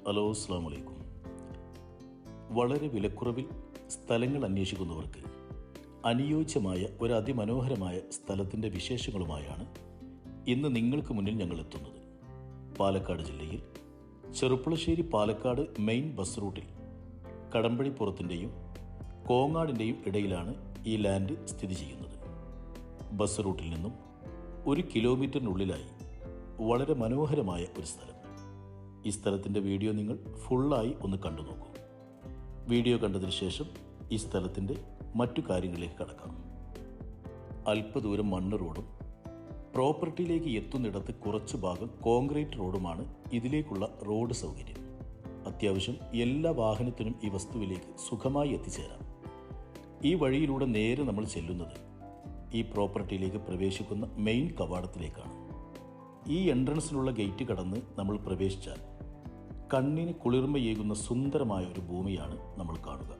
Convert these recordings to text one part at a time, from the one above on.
Hello, അസ്സലാമു അലൈക്കും. വളരെ വിലക്കുറവിൽ സ്ഥലങ്ങൾ അന്വേഷിക്കുന്നവർക്ക് അനുയോജ്യമായ ഒരു അതിമനോഹരമായ സ്ഥലത്തിൻ്റെ വിശേഷങ്ങളുമായാണ് ഇന്ന് നിങ്ങൾക്ക് മുന്നിൽ ഞങ്ങൾ എത്തുന്നത്. പാലക്കാട് ജില്ലയിൽ ചെറുപ്പുളശ്ശേരി പാലക്കാട് മെയിൻ ബസ് റൂട്ടിൽ കടമ്പഴിപ്പുറത്തിൻ്റെയും കോങ്ങാടിൻ്റെയും ഇടയിലാണ് ഈ ലാൻഡ് സ്ഥിതി ചെയ്യുന്നത്. ബസ് റൂട്ടിൽ നിന്നും 1 കിലോമീറ്ററിനുള്ളിലായി വളരെ മനോഹരമായ ഒരു സ്ഥലം. ഈ സ്ഥലത്തിൻ്റെ വീഡിയോ നിങ്ങൾ ഫുള്ളായി ഒന്ന് കണ്ടു നോക്കൂ. വീഡിയോ കണ്ടതിന് ശേഷം ഈ സ്ഥലത്തിൻ്റെ മറ്റു കാര്യങ്ങളിലേക്ക് കടക്കാം. അല്പദൂരം മണ്ണ് റോഡും പ്രോപ്പർട്ടിയിലേക്ക് എത്തുന്നിടത്ത് കുറച്ചു ഭാഗം കോൺക്രീറ്റ് റോഡുമാണ് ഇതിലേക്കുള്ള റോഡ് സൗകര്യം. അത്യാവശ്യം എല്ലാ വാഹനത്തിനും ഈ വസ്തുവിലേക്ക് സുഖമായി എത്തിച്ചേരാം. ഈ വഴിയിലൂടെ നേരെ നമ്മൾ ചെല്ലുന്നത് ഈ പ്രോപ്പർട്ടിയിലേക്ക് പ്രവേശിക്കുന്ന മെയിൻ കവാടത്തിലേക്കാണ്. ഈ എൻട്രൻസിലുള്ള ഗേറ്റ് കടന്ന് നമ്മൾ പ്രവേശിച്ചാൽ കണ്ണിന് കുളിർമയേകുന്ന സുന്ദരമായ ഒരു ഭൂമിയാണ് നമ്മൾ കാണുക.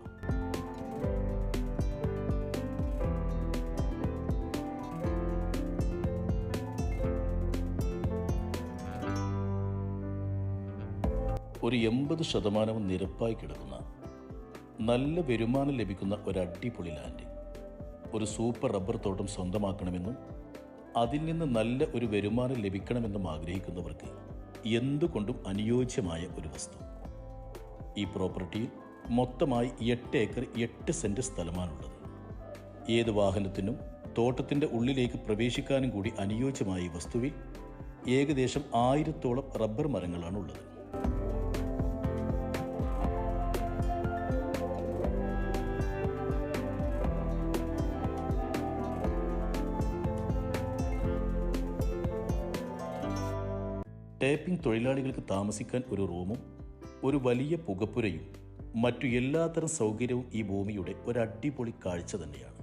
ഒരു 80% നിരപ്പായി കിടക്കുന്ന നല്ല വരുമാനം ലഭിക്കുന്ന ഒരു അടിപൊളി ലാൻഡ്. ഒരു സൂപ്പർ റബ്ബർ തോട്ടം സ്വന്തമാക്കണമെന്നും അതിൽ നിന്ന് നല്ല ഒരു വരുമാനം ലഭിക്കണമെന്നും ആഗ്രഹിക്കുന്നവർക്ക് എന്തുകൊണ്ടും അനുയോജ്യമായ ഒരു വസ്തു. ഈ പ്രോപ്പർട്ടിയിൽ മൊത്തമായി 8 ഏക്കർ 8 സെന്റ് സ്ഥലമാണുള്ളത്. ഏത് വാഹനത്തിനും തോട്ടത്തിൻ്റെ ഉള്ളിലേക്ക് പ്രവേശിക്കാനും കൂടി അനുയോജ്യമായ ഈ വസ്തുവിൽ ഏകദേശം 1000-ഓളം റബ്ബർ മരങ്ങളാണുള്ളത്. ടേപ്പിംഗ് തൊഴിലാളികൾക്ക് താമസിക്കാൻ ഒരു റൂമും ഒരു വലിയ പുകപ്പുരയും മറ്റു എല്ലാത്തരം സൗകര്യവും ഈ ഭൂമിയുടെ ഒരു അടിപൊളി കാഴ്ച തന്നെയാണ്.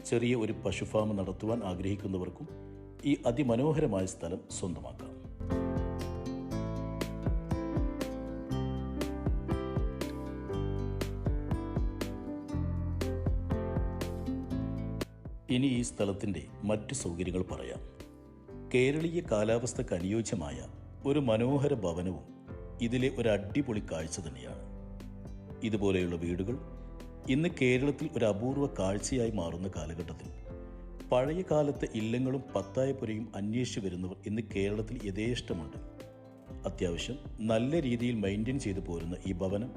ചെറിയ ഒരു പശുഫാം നടത്തുവാൻ ആഗ്രഹിക്കുന്നവർക്കും ഈ അതിമനോഹരമായ സ്ഥലം സ്വന്തമാക്കാം. ഇനി ഈ സ്ഥലത്തിൻ്റെ മറ്റു സൗകര്യങ്ങൾ പറയാം. കേരളീയ കാലാവസ്ഥക്ക് അനുയോജ്യമായ ഒരു മനോഹര ഭവനവും ഇതിലെ ഒരു അടിപൊളി കാഴ്ച തന്നെയാണ്. ഇതുപോലെയുള്ള വീടുകൾ ഇന്ന് കേരളത്തിൽ ഒരു അപൂർവ കാഴ്ചയായി മാറുന്ന കാലഘട്ടത്തിൽ പഴയ കാലത്തെ ഇല്ലങ്ങളും പത്തായപ്പുരയും അന്വേഷിച്ചു വരുന്നവർ ഇന്ന് കേരളത്തിൽ യഥേഷ്ടമുണ്ട്. അത്യാവശ്യം നല്ല രീതിയിൽ മെയിൻറ്റെയിൻ ചെയ്തു പോരുന്ന ഈ ഭവനം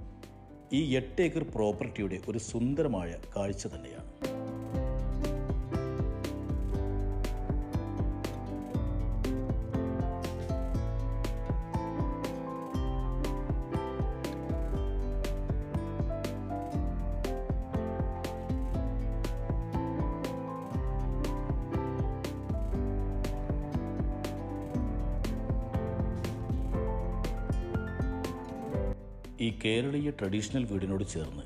ഈ 8 ഏക്കർ പ്രോപ്പർട്ടിയുടെ ഒരു സുന്ദരമായ കാഴ്ച തന്നെയാണ്. ഈ കേരളീയ ട്രഡീഷണൽ വീടിനോട് ചേർന്ന്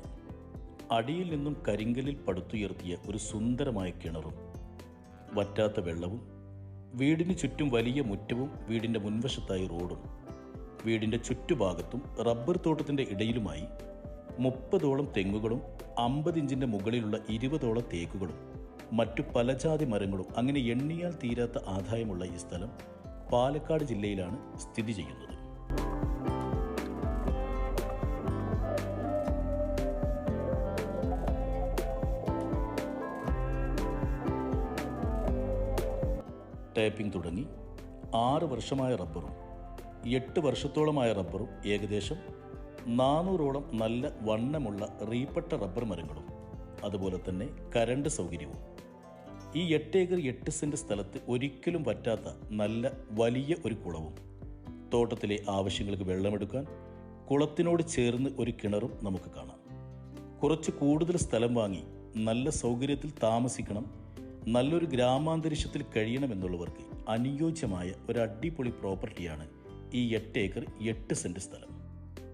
അടിയിൽ നിന്നും കരിങ്കലിൽ പടുത്തുയർത്തിയ ഒരു സുന്ദരമായ കിണറും വറ്റാത്ത വെള്ളവും, വീടിന് ചുറ്റും വലിയ മുറ്റവും, വീടിൻ്റെ മുൻവശത്തായി റോഡും, വീടിൻ്റെ ചുറ്റുഭാഗത്തും റബ്ബർ തോട്ടത്തിൻ്റെ ഇടയിലുമായി 30ഓളം തെങ്ങുകളും 50 ഇഞ്ചിൻ്റെ മുകളിലുള്ള 20ഓളം തേക്കുകളും മറ്റു പലജാതി മരങ്ങളും, അങ്ങനെ എണ്ണിയാൽ തീരാത്ത ആദായമുള്ള ഈ സ്ഥലം പാലക്കാട് ജില്ലയിലാണ് സ്ഥിതി ചെയ്യുന്നത്. ടേപ്പിംഗ് തുടങ്ങി 6 വർഷമായ റബ്ബറും 8 വർഷത്തോളമായ റബ്ബറും ഏകദേശം 400ഓളം നല്ല വണ്ണമുള്ള റീപ്പട്ട റബ്ബർ മരങ്ങളും, അതുപോലെ തന്നെ കരണ്ട് സൗകര്യവും ഈ 8 ഏക്കർ 8 സെന്റ് സ്ഥലത്ത് ഒരിക്കലും പറ്റാത്ത നല്ല വലിയ ഒരു കുളവും, തോട്ടത്തിലെ ആവശ്യങ്ങൾക്ക് വെള്ളമെടുക്കാൻ കുളത്തിനോട് ചേർന്ന് ഒരു കിണറും നമുക്ക് കാണാം. കുറച്ച് കൂടുതൽ സ്ഥലം വാങ്ങി നല്ല സൗകര്യത്തിൽ താമസിക്കണം, നല്ലൊരു ഗ്രാമാന്തരീക്ഷത്തിൽ കഴിയണമെന്നുള്ളവർക്ക് അനുയോജ്യമായ ഒരു അടിപൊളി പ്രോപ്പർട്ടിയാണ് ഈ 8 ഏക്കർ 8 സെന്റ് സ്ഥലം.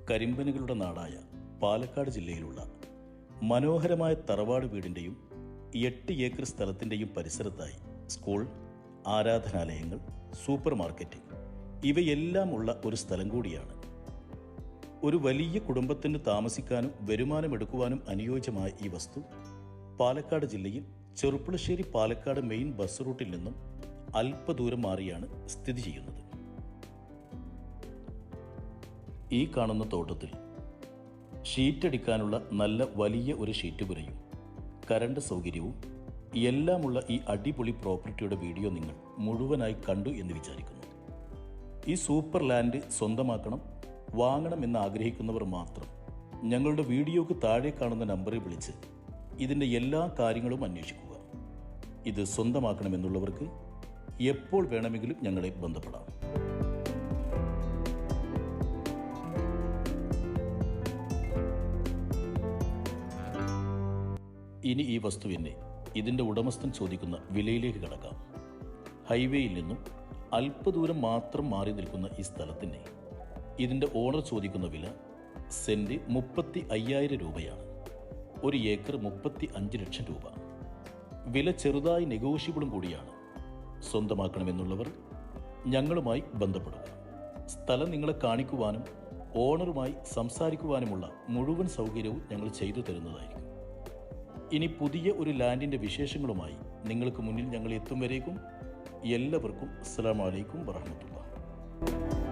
കരിമ്പനുകളുടെ നാടായ പാലക്കാട് ജില്ലയിലുള്ള മനോഹരമായ തറവാട് വീടിൻ്റെയും 8 ഏക്കർ സ്ഥലത്തിൻ്റെയും പരിസരത്തായി സ്കൂൾ, ആരാധനാലയങ്ങൾ, സൂപ്പർ മാർക്കറ്റ് ഇവയെല്ലാം ഉള്ള ഒരു സ്ഥലം കൂടിയാണ്. ഒരു വലിയ കുടുംബത്തിന് താമസിക്കാനും വരുമാനമെടുക്കുവാനും അനുയോജ്യമായ ഈ വസ്തു പാലക്കാട് ജില്ലയിൽ ചെറുപ്പുളശ്ശേരി പാലക്കാട് മെയിൻ ബസ് റൂട്ടിൽ നിന്നും അല്പദൂരം മാറിയാണ് സ്ഥിതി ചെയ്യുന്നത്. ഈ കാണുന്ന തോട്ടത്തിൽ ഷീറ്റടിക്കാനുള്ള നല്ല വലിയ ഒരു ഷീറ്റ് പുരയും കറണ്ട് സൗകര്യവും എല്ലാമുള്ള ഈ അടിപൊളി പ്രോപ്പർട്ടിയുടെ വീഡിയോ നിങ്ങൾ മുഴുവനായി കണ്ടു എന്ന് വിചാരിക്കുന്നു. ഈ സൂപ്പർ ലാൻഡ് സ്വന്തമാക്കണം, വാങ്ങണം എന്ന് ആഗ്രഹിക്കുന്നവർ മാത്രം ഞങ്ങളുടെ വീഡിയോക്ക് താഴെ കാണുന്ന നമ്പറിൽ വിളിച്ച് ഇതിൻ്റെ എല്ലാ കാര്യങ്ങളും അന്വേഷിക്കുക. ഇത് സ്വന്തമാക്കണമെന്നുള്ളവർക്ക് എപ്പോൾ വേണമെങ്കിലും ഞങ്ങളെ ബന്ധപ്പെടാം. ഇനി ഈ വസ്തുവിനെ ഇതിൻ്റെ ഉടമസ്ഥൻ ചോദിക്കുന്ന വിലയിലേക്ക് കടക്കാം. ഹൈവേയിൽ നിന്നും അല്പദൂരം മാത്രം മാറി നിൽക്കുന്ന ഈ സ്ഥലത്തിൻ്റെ ഇതിൻ്റെ ഓണർ ചോദിക്കുന്ന വില സെൻറ്റ് 35,000 രൂപയാണ്. ഒരു ഏക്കർ 35 ലക്ഷം രൂപ. വില ചെറുതായി നെഗോഷ്യബിളും കൂടിയാണ്. സ്വന്തമാക്കണമെന്നുള്ളവർ ഞങ്ങളുമായി ബന്ധപ്പെടുക. സ്ഥലം നിങ്ങളെ കാണിക്കുവാനും ഓണറുമായി സംസാരിക്കുവാനുമുള്ള മുഴുവൻ സൗകര്യവും ഞങ്ങൾ ചെയ്തു തരുന്നതായിരിക്കും. ഇനി പുതിയ ഒരു ലാൻഡിൻ്റെ വിശേഷങ്ങളുമായി നിങ്ങൾക്ക് മുന്നിൽ ഞങ്ങൾ എത്തും വരേക്കും എല്ലാവർക്കും അസ്സലാമു അലൈക്കും വറഹ്മത്തുള്ളാഹി.